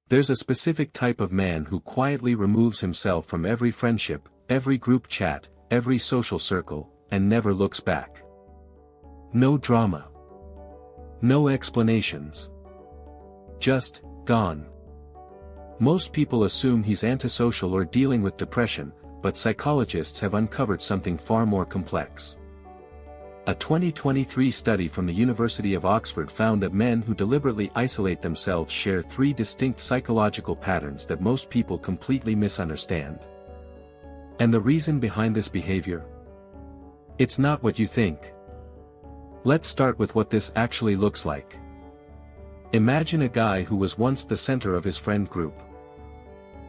There's a specific type of man who quietly removes himself from every friendship, every group chat, every social circle, and never looks back. No drama. No explanations. Just, gone. Most people assume he's antisocial or dealing with depression, but psychologists have uncovered something far more complex. A 2023 study from the University of Oxford found that men who deliberately isolate themselves share 3 distinct psychological patterns that most people completely misunderstand. And the reason behind this behavior? It's not what you think. Let's start with what this actually looks like. Imagine a guy who was once the center of his friend group.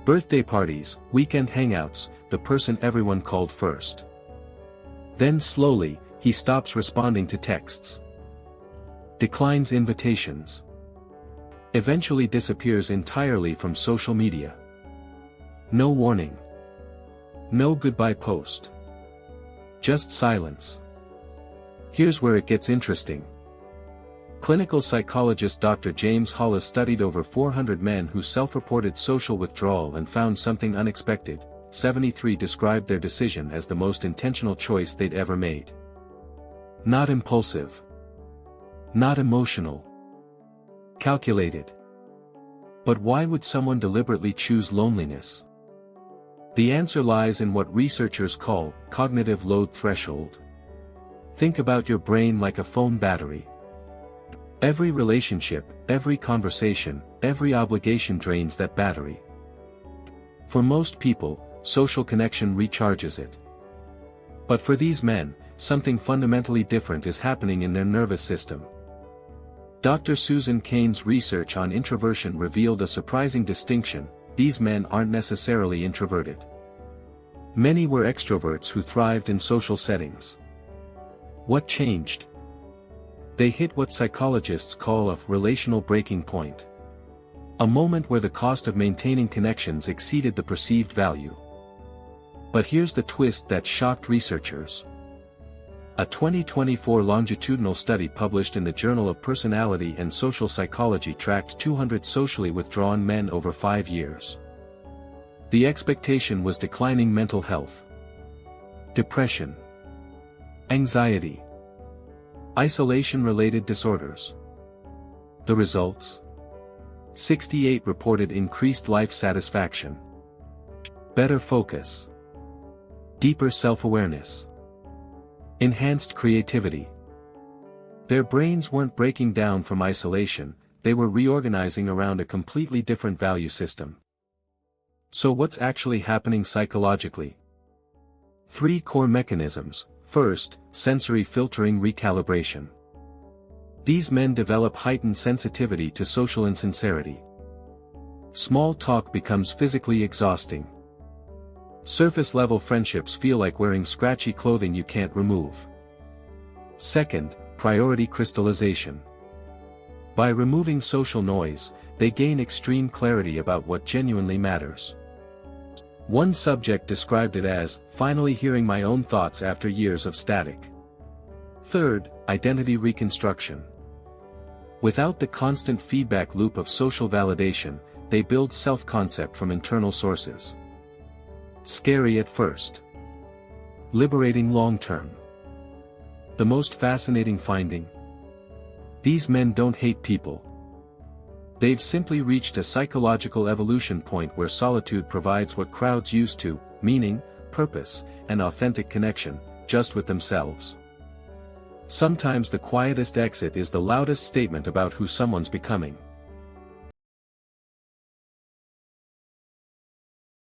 Birthday parties, weekend hangouts, the person everyone called first. Then slowly, he stops responding to texts. Declines invitations. Eventually disappears entirely from social media. No warning. No goodbye post. Just silence. Here's where it gets interesting. Clinical psychologist Dr. James Hollis studied over 400 men who self-reported social withdrawal and found something unexpected. 73 described their decision as the most intentional choice they'd ever made. Not impulsive. Not emotional. Calculated. But why would someone deliberately choose loneliness? The answer lies in what researchers call cognitive load threshold. Think about your brain like a phone battery. Every relationship, every conversation, every obligation drains that battery. For most people, social connection recharges it. But for these men, something fundamentally different is happening in their nervous system. Dr. Susan Cain's research on introversion revealed a surprising distinction: these men aren't necessarily introverted. Many were extroverts who thrived in social settings. What changed? They hit what psychologists call a relational breaking point. A moment where the cost of maintaining connections exceeded the perceived value. But here's the twist that shocked researchers. A 2024 longitudinal study published in the Journal of Personality and Social Psychology tracked 200 socially withdrawn men over 5 years. The expectation was declining mental health, depression, anxiety, isolation-related disorders. The results? 68 reported increased life satisfaction, better focus, deeper self-awareness, enhanced creativity. Their brains weren't breaking down from isolation, they were reorganizing around a completely different value system. So what's actually happening psychologically? 3 core mechanisms. First, sensory filtering recalibration. These men develop heightened sensitivity to social insincerity. Small talk becomes physically exhausting. Surface-level friendships feel like wearing scratchy clothing you can't remove. Second, priority crystallization. By removing social noise, they gain extreme clarity about what genuinely matters. One subject described it as, finally hearing my own thoughts after years of static. Third, identity reconstruction. Without the constant feedback loop of social validation, they build self-concept from internal sources. Scary at first. Liberating long-term. The most fascinating finding? These men don't hate people. They've simply reached a psychological evolution point where solitude provides what crowds used to: meaning, purpose, and authentic connection, just with themselves. Sometimes the quietest exit is the loudest statement about who someone's becoming.